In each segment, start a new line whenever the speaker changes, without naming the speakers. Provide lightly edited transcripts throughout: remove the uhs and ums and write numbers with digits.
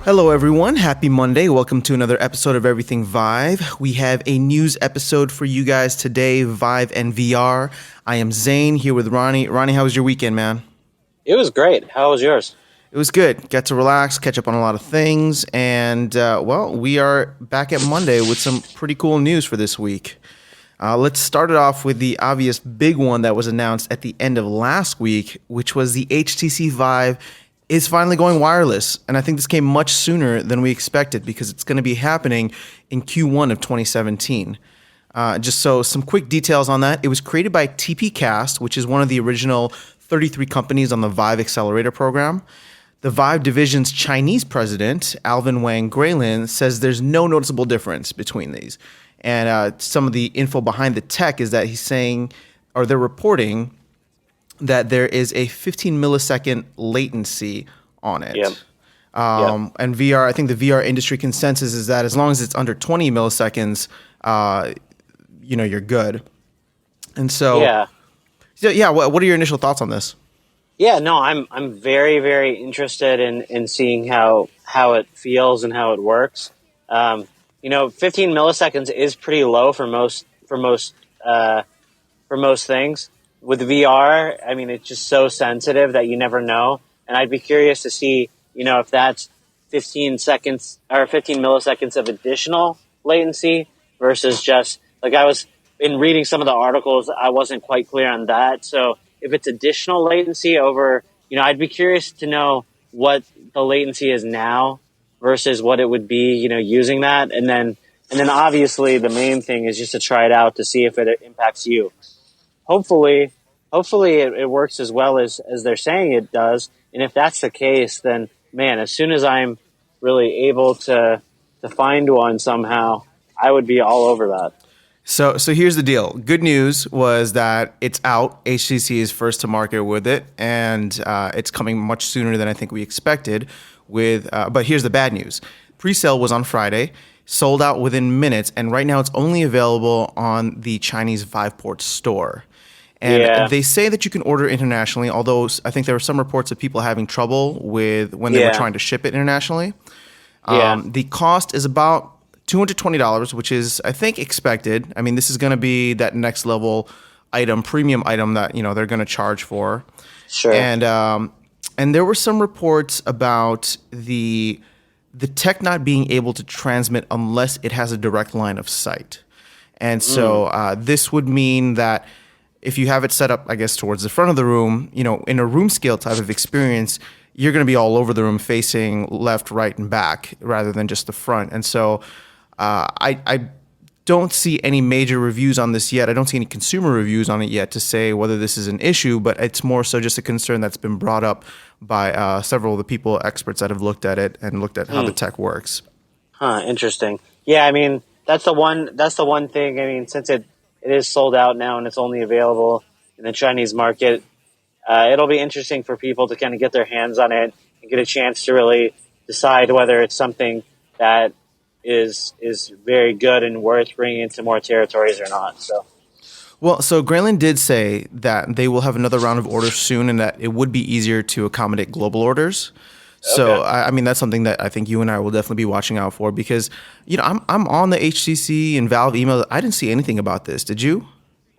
Hello, everyone. Happy Monday. Welcome to another episode of Everything Vive. We have a news episode for you guys today, Vive and VR. I am Zane here with Ronnie. Ronnie, how was your weekend, man?
It was great. How was yours?
It was good. Got to relax, catch up on a lot of things, and, we are back at Monday with some pretty cool news for this week. Let's start it off with the obvious big one that was announced at the end of last week, which was the HTC Vive is finally going wireless. And I think this came much sooner than we expected because it's going to be happening in Q1 of 2017. Just so some quick details on that. It was created by TPCAST, which is one of the original 33 companies on the Vive Accelerator program. The Vive division's Chinese president, Alvin Wang Graylin, says there's no noticeable difference between these. And some of the info behind the tech is that he's saying, or they're reporting, that there is a 15 millisecond latency on it.
Yep.
And VR, I think the VR industry consensus is that as long as it's under 20 milliseconds, you're good. And so, what are your initial thoughts on this?
Yeah, no, I'm very, very interested in seeing how it feels and how it works. 15 milliseconds is pretty low for most things. With VR, I mean, it's just so sensitive that you never know. And I'd be curious to see, if that's 15 seconds or 15 milliseconds of additional latency versus just like I was in reading some of the articles, I wasn't quite clear on that. So if it's additional latency over, I'd be curious to know what the latency is now versus what it would be, using that. And then obviously the main thing is just to try it out to see if it impacts you. Hopefully it works as well as they're saying it does. And if that's the case, then man, as soon as I'm really able to find one somehow, I would be all over that.
So here's the deal. Good news was that it's out. HTC is first to market with it, and it's coming much sooner than I think we expected. But here's the bad news. Pre-sale was on Friday, sold out within minutes, and right now it's only available on the Chinese Viveport store. And they say that you can order internationally, although I think there were some reports of people having trouble with when they were trying to ship it internationally. The cost is about $220, which is, I think, expected. I mean, this is going to be that next level item, premium item that, they're going to charge for.
Sure.
And there were some reports about the tech not being able to transmit unless it has a direct line of sight. And so this would mean that if you have it set up, I guess, towards the front of the room, in a room scale type of experience, you're going to be all over the room facing left, right, and back rather than just the front. And so I don't see any major reviews on this yet. I don't see any consumer reviews on it yet to say whether this is an issue, but it's more so just a concern that's been brought up by several of the people, experts that have looked at it and looked at how the tech works.
Interesting. Yeah, I mean, that's the one thing. I mean, since it is sold out now and it's only available in the Chinese market, it'll be interesting for people to kind of get their hands on it and get a chance to really decide whether it's something that is very good and worth bringing into more territories or not. So
Graylin did say that they will have another round of orders soon and that it would be easier to accommodate global orders. So, okay. I mean, that's something that I think you and I will definitely be watching out for because, I'm on the HTC and Valve email. I didn't see anything about this. Did you?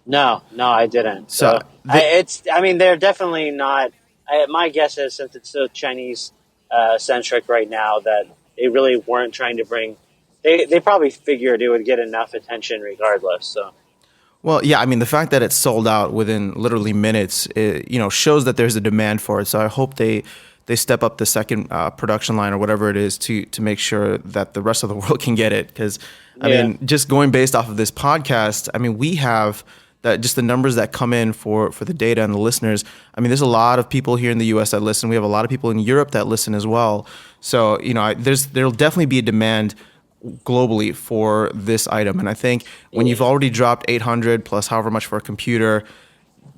No, I didn't. So they're definitely not. My guess is since it's so Chinese centric right now that they really weren't trying to bring. They probably figured it would get enough attention regardless. So.
Well, yeah, I mean, the fact that it's sold out within literally minutes, shows that there's a demand for it. So I hope they step up the second production line or whatever it is to make sure that the rest of the world can get it. Because, I mean, just going based off of this podcast, I mean, we have that just the numbers that come in for the data and the listeners. I mean, there's a lot of people here in the U.S. that listen. We have a lot of people in Europe that listen as well. So, there'll definitely be a demand globally for this item. And I think when you've already dropped 800 plus however much for a computer,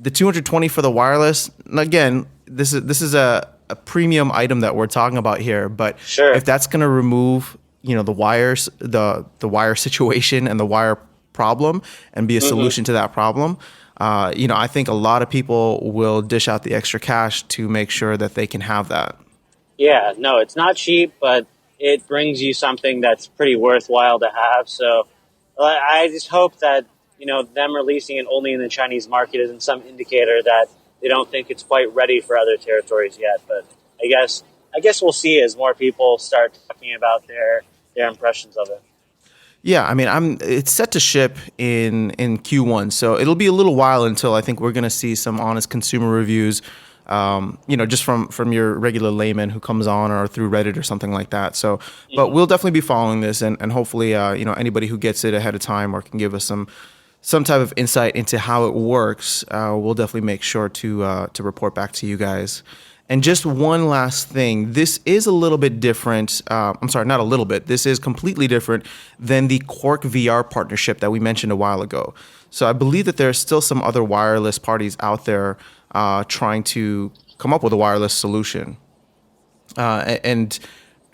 the 220 for the wireless, again, this is a premium item that we're talking about here. But if that's going to remove, the wires, the wire situation and the wire problem and be a solution to that problem, I think a lot of people will dish out the extra cash to make sure that they can have that.
Yeah, no, it's not cheap, but it brings you something that's pretty worthwhile to have. So I just hope that them releasing it only in the Chinese market isn't some indicator that they don't think it's quite ready for other territories yet. But I guess I guess we'll see as more people start talking about their impressions of it.
Yeah, I mean, it's set to ship in Q1, so it'll be a little while until I think we're going to see some honest consumer reviews. Just from your regular layman who comes on or through Reddit or something like that. So, but we'll definitely be following this, and hopefully, anybody who gets it ahead of time or can give us some type of insight into how it works, we'll definitely make sure to report back to you guys. And just one last thing, this is a little bit different. I'm sorry, not a little bit. This is completely different than the Quark VR partnership that we mentioned a while ago. So I believe that there are still some other wireless parties out there trying to come up with a wireless solution and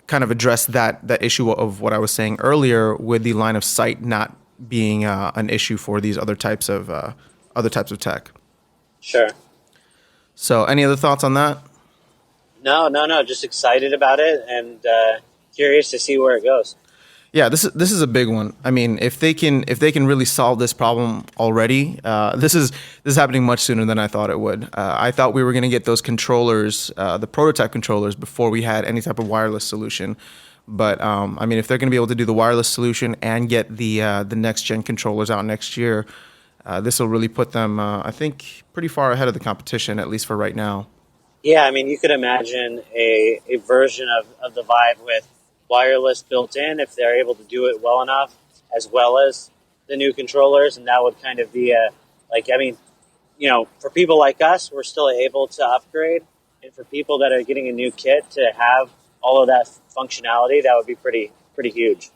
kind of address that issue of what I was saying earlier with the line of sight not being an issue for these other types of tech.
Sure.
So, any other thoughts on that?
No. Just excited about it and curious to see where it goes.
Yeah, this is a big one. I mean, if they can really solve this problem already, this is happening much sooner than I thought it would. I thought we were going to get those controllers, the prototype controllers, before we had any type of wireless solution. But I mean, if they're going to be able to do the wireless solution and get the next gen controllers out next year, this will really put them, I think, pretty far ahead of the competition, at least for right now.
Yeah, I mean, you could imagine a version of the Vive with wireless built in if they're able to do it well enough, as well as the new controllers, and that would kind of be for people like us, we're still able to upgrade, and for people that are getting a new kit to have all of that functionality, that would be pretty huge.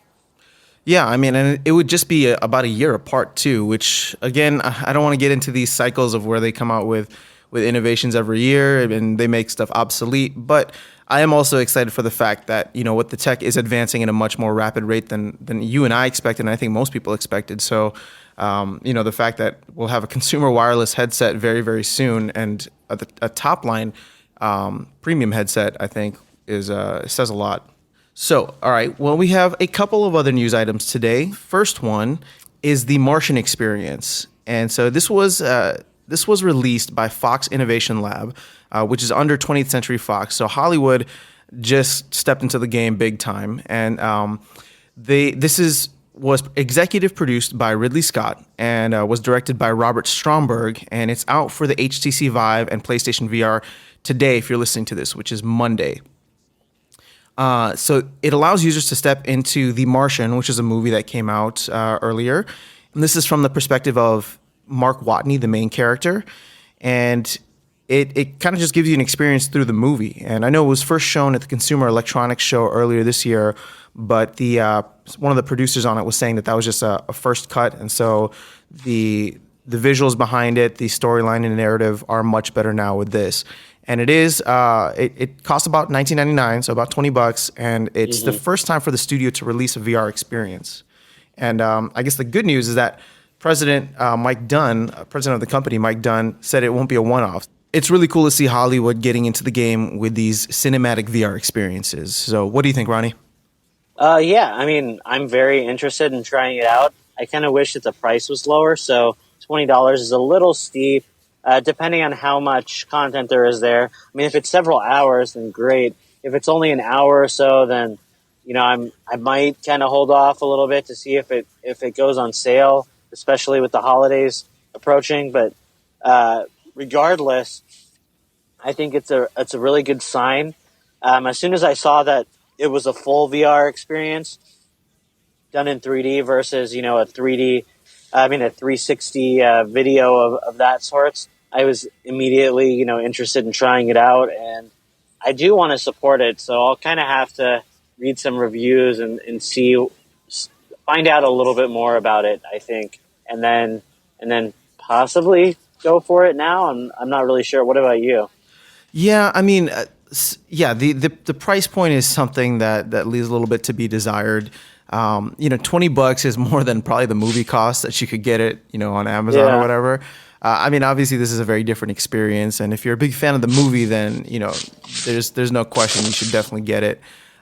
Yeah, I mean, and it would just be about a year apart too, which again, I don't want to get into these cycles of where they come out with innovations every year and they make stuff obsolete. But I am also excited for the fact that, what the tech is advancing at a much more rapid rate than you and I expected, and I think most people expected. So, the fact that we'll have a consumer wireless headset very, very soon and a top line premium headset, I think, says a lot. So, all right, well, we have a couple of other news items today. First one is the Martian experience. And so this was released by Fox Innovation Lab, which is under 20th Century Fox. So Hollywood just stepped into the game big time. And was executive produced by Ridley Scott and was directed by Robert Stromberg. And it's out for the HTC Vive and PlayStation VR today, if you're listening to this, which is Monday. So it allows users to step into The Martian, which is a movie that came out earlier. And this is from the perspective of Mark Watney, the main character. And it kind of just gives you an experience through the movie. And I know it was first shown at the Consumer Electronics Show earlier this year, but one of the producers on it was saying that was just a first cut. And so the visuals behind it, the storyline and narrative are much better now with this. And it is, it costs about $19.99, so about $20, and it's the first time for the studio to release a VR experience. And I guess the good news is that President president of the company, Mike Dunn, said it won't be a one-off. It's really cool to see Hollywood getting into the game with these cinematic VR experiences. So what do you think, Ronnie?
Yeah, I mean, I'm very interested in trying it out. I kind of wish that the price was lower, so $20 is a little steep. Depending on how much content there is there. I mean, if it's several hours, then great. If it's only an hour or so, then I might kind of hold off a little bit to see if it goes on sale, especially with the holidays approaching. But regardless, I think it's a really good sign. As soon as I saw that it was a full VR experience done in 3D versus a 360 video of that sorts, I was immediately, interested in trying it out, and I do want to support it. So I'll kind of have to read some reviews and find out a little bit more about it, I think, and then possibly go for it now. I'm not really sure. What about you?
Yeah, I mean, the price point is something that leaves a little bit to be desired. $20 is more than probably the movie cost that you could get it, on Amazon or whatever. I mean, obviously this is a very different experience, and if you're a big fan of the movie, then there's no question you should definitely get it.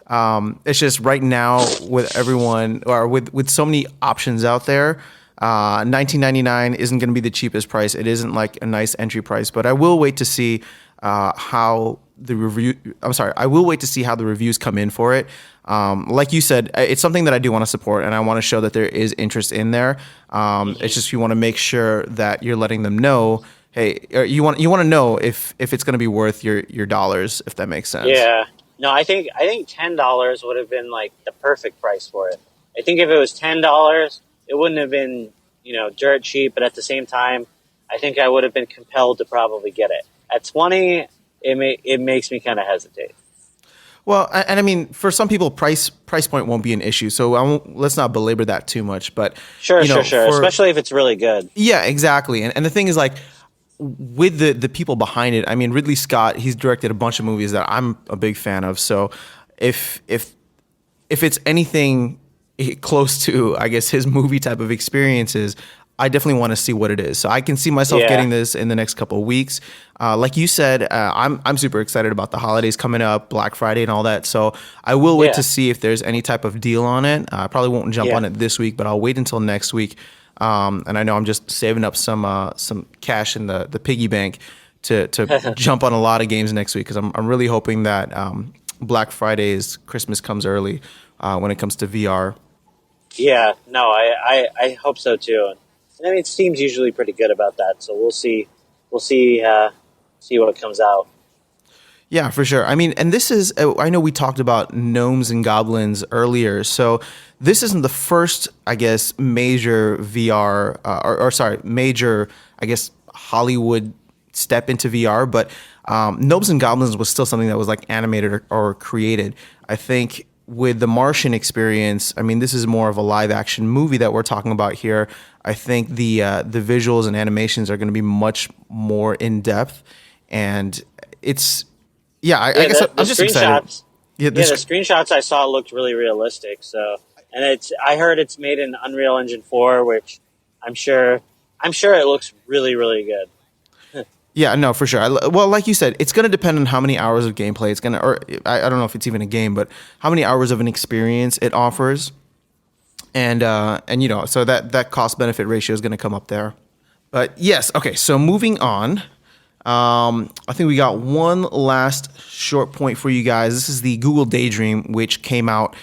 It's just right now with everyone or with so many options out there. 1999 isn't going to be the cheapest price. It isn't like a nice entry price, but I will wait to see how the review. I'm sorry, I will wait to see how the reviews come in for it. Like you said, it's something that I do want to support, and I want to show that there is interest in there. It's just you want to make sure that you're letting them know, hey, or you want to know if it's going to be worth your dollars, if that makes sense.
Yeah. No, I think $10 would have been like the perfect price for it. I think if it was $10, it wouldn't have been, dirt cheap, but at the same time, I think I would have been compelled to probably get it. At 20, it makes me kind of hesitate.
Well, and I mean, for some people, price point won't be an issue. So let's not belabor that too much. But
Sure,
you know,
sure, sure.
for
Especially if it's really good.
yeah, exactly. And the thing is, like, with the people behind it, I mean, Ridley Scott, he's directed a bunch of movies that I'm a big fan of. So if it's anything close to, I guess, his movie type of experiences, I definitely want to see what it is. So I can see myself
Yeah.
getting this in the next couple of weeks. Like you said, I'm super excited about the holidays coming up, Black Friday and all that. So I will wait
Yeah.
to see if there's any type of deal on it. I probably won't jump
Yeah.
on it this week, but I'll wait until next week. And I know I'm just saving up some cash in the piggy bank to jump on a lot of games next week because I'm really hoping that Black Friday's Christmas comes early when it comes to VR.
Yeah. No, I hope so too. And I mean, Steam's usually pretty good about that, so we'll see. We'll see what comes out.
Yeah, for sure. I mean, and this is, I know we talked about gnomes and goblins earlier. So this isn't the first, I guess, major VR, or sorry, major, I guess, Hollywood step into VR. But gnomes and goblins was still something that was like animated or created. I think with the Martian experience, I mean, this is more of a live action movie that we're talking about here. I think the visuals and animations are going to be much more in depth, and it's yeah, I
Yeah,
guess
the
I'm just excited.
screenshots.
Yeah,
Yeah, the
this
screenshots I saw looked really realistic. So, and I heard it's made in Unreal Engine 4, which I'm sure I'm sure it looks really really good.
yeah, no, for sure. Well, like you said, it's going to depend on how many hours of gameplay it's going to, or I don't know if it's even a game, but how many hours of an experience it offers, and so that cost benefit ratio is going to come up there. But yes, okay. So moving on, I think we got one last short point for you guys. This is the Google Daydream, which came out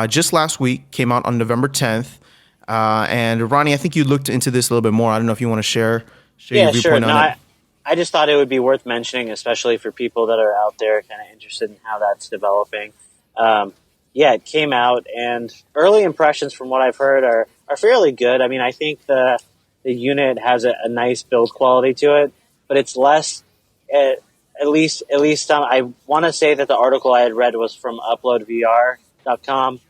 just last week. Came out on November 10th. And Ronnie, I think you looked into this a little bit more. I don't know if you want to share your
Yeah, sure.
viewpoint
No,
on it.
I just thought it would be worth mentioning, especially for people that are out there kind of interested in how that's developing. Yeah, it came out, and early impressions from what I've heard are fairly good. I mean, I think the unit has a nice build quality to it, but it's less. At least I want to say that the article I had read was from uploadvr.com.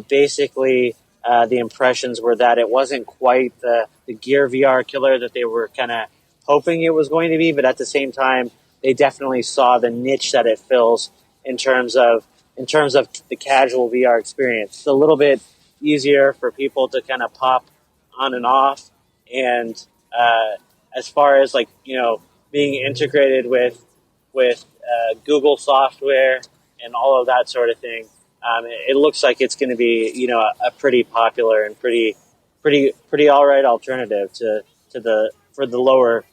Basically, the impressions were that it wasn't quite the Gear VR killer that they were kind of hoping it was going to be, but at the same time, they definitely saw the niche that it fills in terms of the casual VR experience. It's a little bit easier for people to kind of pop on and off, and as far as like being integrated with Google software and all of that sort of thing, it looks like it's going to be a pretty popular and pretty all right alternative to the for the lower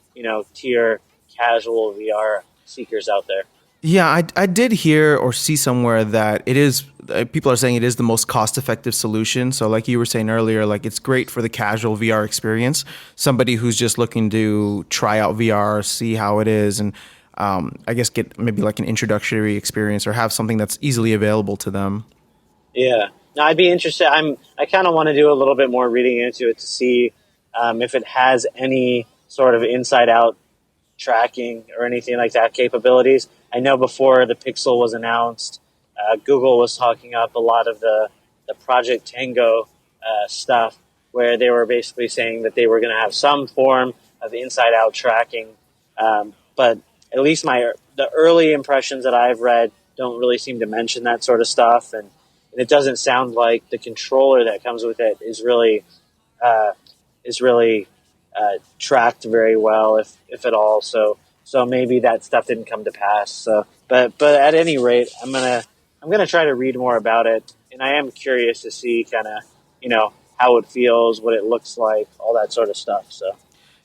tier casual VR seekers out there.
Yeah, I did hear or see somewhere that it is. People are saying it is the most cost-effective solution. So, like you were saying earlier, like it's great for the casual VR experience. Somebody who's just looking to try out VR, see how it is, and I guess get maybe like an introductory experience or have something that's easily available to them.
Yeah. Now I'd be interested. I kind of want to do a little bit more reading into it to see if it has any sort of inside out tracking or anything like that capabilities. I know before the Pixel was announced, Google was talking up a lot of the Project Tango stuff, where they were basically saying that they were going to have some form of inside out tracking. But at least the early impressions that I've read don't really seem to mention that sort of stuff, and it doesn't sound like the controller that comes with it uh, is really tracked very well, if at all. So maybe that stuff didn't come to pass. So, but at any rate, I'm going to try to read more about it, and I am curious to see kind of, how it feels, what it looks like, all that sort of stuff. So,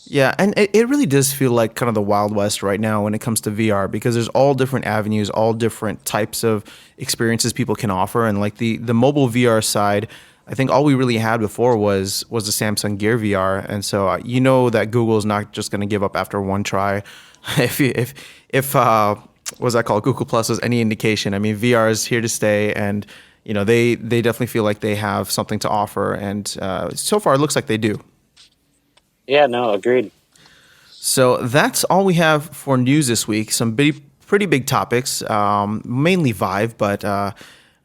Yeah, and it really does feel like kind of the Wild West right now when it comes to VR, because there's all different avenues, all different types of experiences people can offer. And like the mobile VR side, I think all we really had before was the Samsung Gear VR. And so you know that Google is not just going to give up after one try. If what's that called? Google Plus was any indication. I mean, VR is here to stay, and they definitely feel like they have something to offer, and so far it looks like they do.
yeah, no, agreed.
So that's all we have for news this week. Some pretty big topics, mainly Vive, but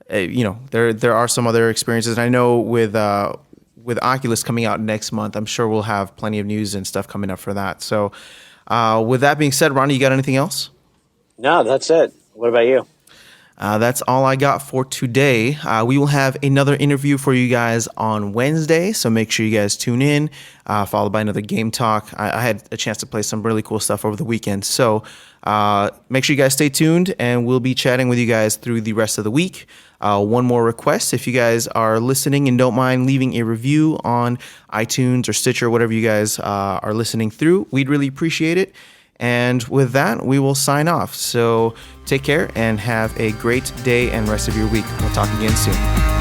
there are some other experiences. And I know with Oculus coming out next month, I'm sure we'll have plenty of news and stuff coming up for that. So with that being said, Ronnie, you got anything else?
No, that's it. What about you?
That's all I got for today. We will have another interview for you guys on Wednesday, so make sure you guys tune in, followed by another game talk. I had a chance to play some really cool stuff over the weekend, so make sure you guys stay tuned, and we'll be chatting with you guys through the rest of the week. One more request: if you guys are listening and don't mind leaving a review on iTunes or Stitcher, whatever you guys are listening through, we'd really appreciate it. And with that, we will sign off. So take care and have a great day and rest of your week. We'll talk again soon.